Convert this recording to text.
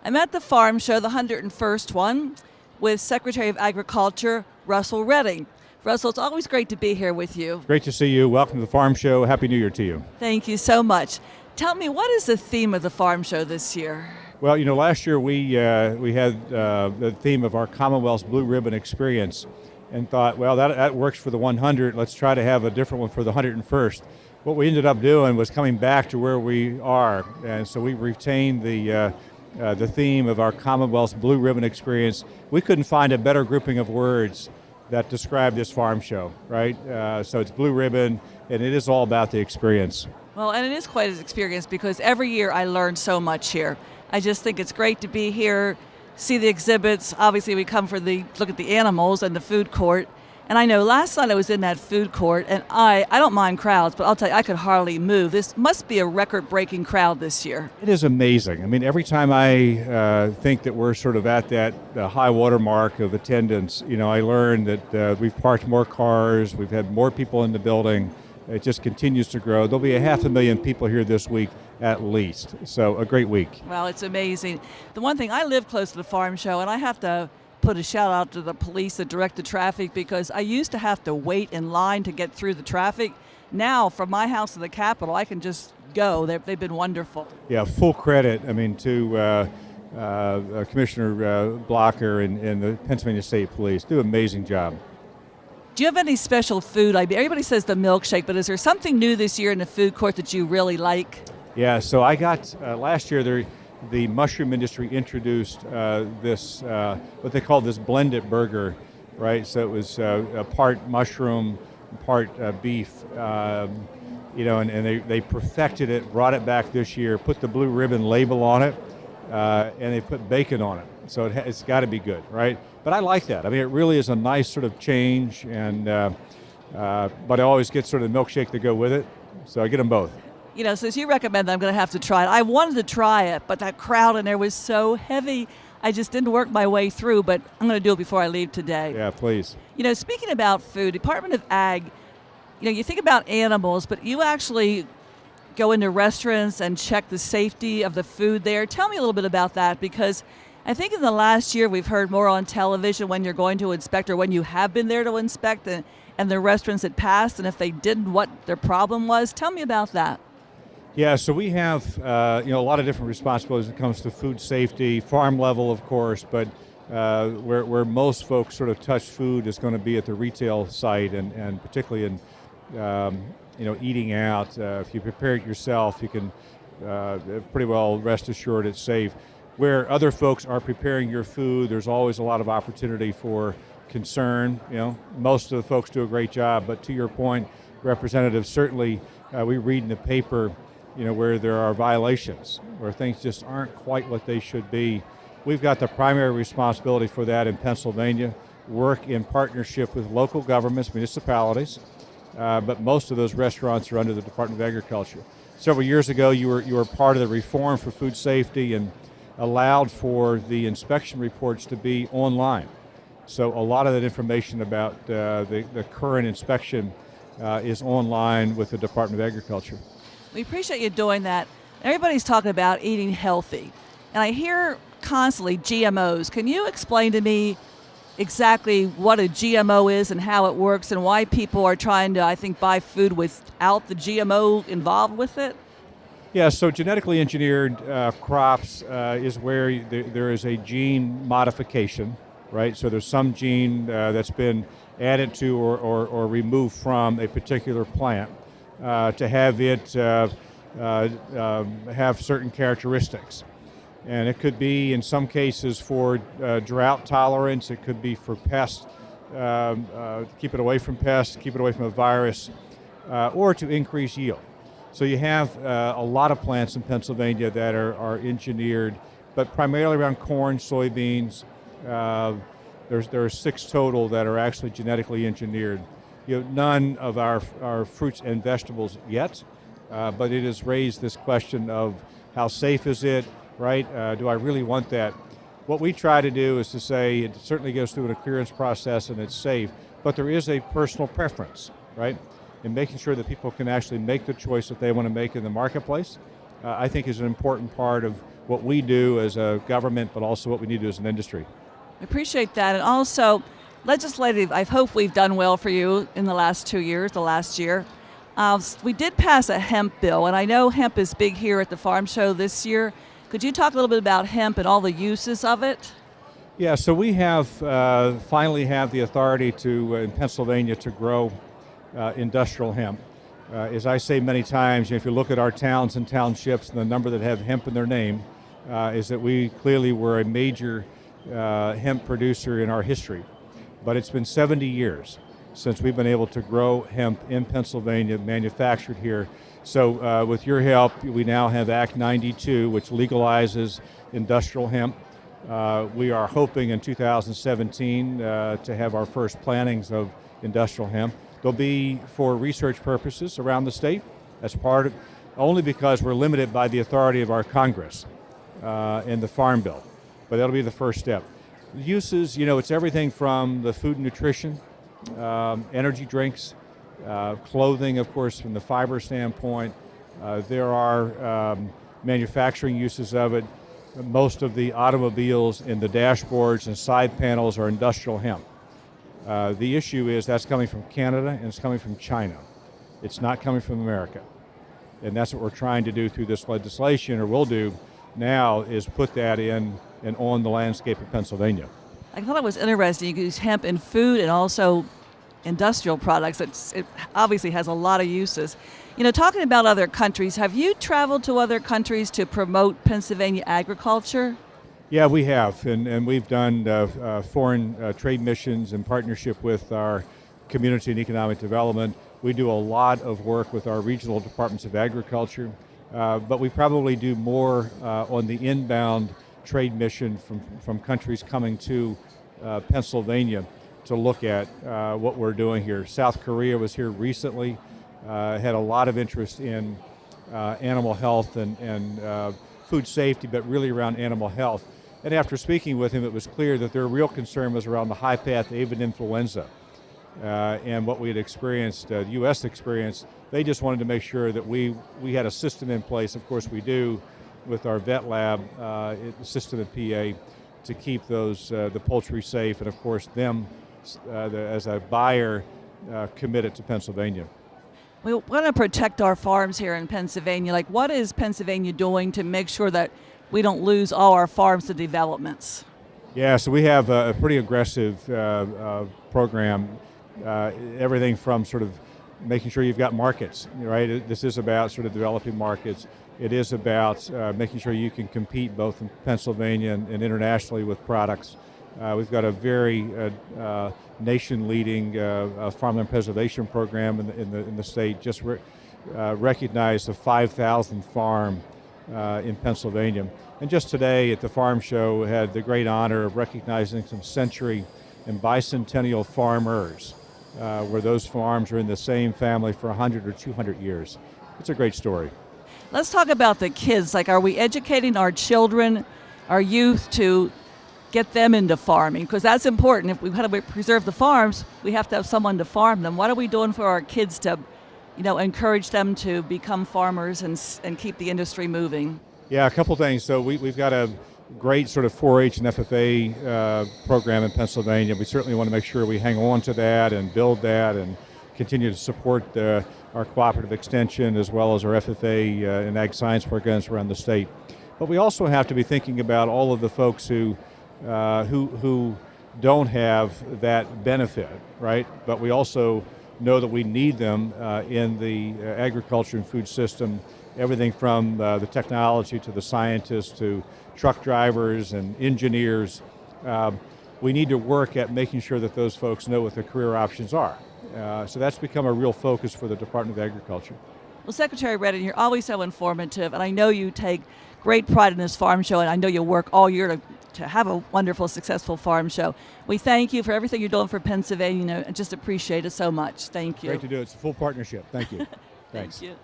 I'm at the farm show, the 101st one, with Secretary of Agriculture, Russell Redding. Russell, it's always great to be here with you. Great to see you. Welcome to the Farm Show. Happy New Year to you. Thank you so much. Tell me, what is the theme of the farm show this year? Well, last year we had the theme of our Commonwealth's Blue Ribbon Experience and thought, well, that works for the 100. Let's try to have a different one for the 101st. What we ended up doing was coming back to where we are, and so we retained the theme of our Commonwealth's Blue Ribbon Experience. We couldn't find a better grouping of words that describe this farm show, right? So it's Blue Ribbon, and it is all about the experience. Well, and it is quite an experience because every year I learn so much here. I just think it's great to be here, see the exhibits. Obviously, we come for the look at the animals and the food court. And I know last night I was in that food court, and I don't mind crowds, but I'll tell you, I could hardly move. This must be a record-breaking crowd this year. It is amazing. I mean, every time I think that we're sort of at that high water mark of attendance, I learn that we've parked more cars, we've had more people in the building. It just continues to grow. There'll be 500,000 people here this week at least. So a great week. Well, it's amazing. The one thing, I live close to the farm show, and I have to put a shout out to the police that direct the traffic because I used to have to wait in line to get through the traffic. Now, from my house to the Capitol, I can just go. They've been wonderful. Yeah, full credit, to Commissioner Blocker and the Pennsylvania State Police. Do an amazing job. Do you have any special food? Everybody says the milkshake, but is there something new this year in the food court that you really like? Yeah, so I got, last year, the mushroom industry introduced this, what they call this blended burger, right? So it was a part mushroom, part beef, and they perfected it, brought it back this year, put the Blue Ribbon label on it, and they put bacon on it. So it's got to be good, right? But I like that. I mean, it really is a nice sort of change, and but I always get sort of the milkshake to go with it, so I get them both. Since you recommend that, I'm going to have to try it. I wanted to try it, but that crowd in there was so heavy. I just didn't work my way through, but I'm going to do it before I leave today. Yeah, please. Speaking about food, Department of Ag, you think about animals, but you actually go into restaurants and check the safety of the food there. Tell me a little bit about that, because I think in the last year we've heard more on television when you're going to inspect or when you have been there to inspect and the restaurants that passed, and if they didn't, what their problem was. Tell me about that. Yeah, so we have a lot of different responsibilities when it comes to food safety, farm level, of course, but where most folks sort of touch food is going to be at the retail site, and particularly in eating out. If you prepare it yourself, you can pretty well rest assured it's safe. Where other folks are preparing your food, there's always a lot of opportunity for concern. Most of the folks do a great job, but to your point, Representative, certainly we read in the paper where there are violations, where things just aren't quite what they should be. We've got the primary responsibility for that in Pennsylvania, work in partnership with local governments, municipalities, but most of those restaurants are under the Department of Agriculture. Several years ago, you were part of the reform for food safety and allowed for the inspection reports to be online. So a lot of that information about the current inspection is online with the Department of Agriculture. We appreciate you doing that. Everybody's talking about eating healthy, and I hear constantly GMOs. Can you explain to me exactly what a GMO is and how it works and why people are trying to, I think, buy food without the GMO involved with it? Yeah, so genetically engineered crops is where there is a gene modification, right? So there's some gene that's been added to or removed from a particular plant to have it have certain characteristics. And it could be, in some cases, for drought tolerance. It could be for pests, keep it away from pests, keep it away from a virus, or to increase yield. So you have a lot of plants in Pennsylvania that are engineered, but primarily around corn, soybeans. There are 6 total that are actually genetically engineered. None of our fruits and vegetables yet, but it has raised this question of how safe is it, right? Do I really want that? What we try to do is to say it certainly goes through an clearance process and it's safe, but there is a personal preference, right? And making sure that people can actually make the choice that they want to make in the marketplace, I think is an important part of what we do as a government, but also what we need to do as an industry. I appreciate that. And also, legislative, I hope we've done well for you in the last 2 years, the last year. We did pass a hemp bill, and I know hemp is big here at the farm show this year. Could you talk a little bit about hemp and all the uses of it? Yeah, so we have finally have the authority to, in Pennsylvania, to grow industrial hemp. As I say many times, if you look at our towns and townships and the number that have hemp in their name, is that we clearly were a major hemp producer in our history. But it's been 70 years since we've been able to grow hemp in Pennsylvania, manufactured here. So with your help, we now have Act 92, which legalizes industrial hemp. We are hoping in 2017 to have our first plantings of industrial hemp. They'll be for research purposes around the state. That's part of, only because we're limited by the authority of our Congress in the Farm Bill. But that'll be the first step. Uses, it's everything from the food and nutrition, energy drinks, clothing, of course, from the fiber standpoint. There are manufacturing uses of it. Most of the automobiles in the dashboards and side panels are industrial hemp. The issue is that's coming from Canada and it's coming from China. It's not coming from America. And that's what we're trying to do through this legislation, or will do now, is put that in and on the landscape of Pennsylvania. I thought it was interesting. You can use hemp in food and also industrial products. It obviously has a lot of uses. Talking about other countries, have you traveled to other countries to promote Pennsylvania agriculture? Yeah, we have, and we've done foreign trade missions in partnership with our community and economic development. We do a lot of work with our regional departments of agriculture, but we probably do more on the inbound trade mission from countries coming to Pennsylvania to look at what we're doing here. South Korea was here recently, had a lot of interest in animal health and food safety, but really around animal health. And after speaking with him, it was clear that their real concern was around the high-path avian influenza. And what we had experienced, the U.S. experience, they just wanted to make sure that we had a system in place, of course we do, with our vet lab system at PA, to keep those the poultry safe, and of course them as a buyer committed to Pennsylvania. We want to protect our farms here in Pennsylvania. Like, what is Pennsylvania doing to make sure that we don't lose all our farms to developments? Yeah, so we have a pretty aggressive program. Everything from sort of making sure you've got markets, right? This is about sort of developing markets. It is about making sure you can compete both in Pennsylvania and internationally with products. We've got a very nation-leading farmland preservation program in the state. Just recognized the 5,000th farm in Pennsylvania. And just today at the farm show, we had the great honor of recognizing some century and bicentennial farmers, where those farms are in the same family for 100 or 200 years. It's a great story. Let's talk about the kids. Like, are we educating our children, our youth, to get them into farming? Because that's important. If we want to preserve the farms, we have to have someone to farm them. What are we doing for our kids to, encourage them to become farmers and keep the industry moving? Yeah, a couple things. So we've got a great sort of 4-H and FFA program in Pennsylvania. We certainly want to make sure we hang on to that and build that and continue to support our cooperative extension as well as our FFA and ag science programs around the state. But we also have to be thinking about all of the folks who don't have that benefit, right? But we also know that we need them in the agriculture and food system, everything from the technology to the scientists to truck drivers and engineers. We need to work at making sure that those folks know what their career options are. So that's become a real focus for the Department of Agriculture. Well, Secretary Redden, you're always so informative, and I know you take great pride in this farm show, and I know you'll work all year to have a wonderful, successful farm show. We thank you for everything you're doing for Pennsylvania, and just appreciate it so much. Thank you. Great to do it. It's a full partnership. Thank you. Thanks. Thank you.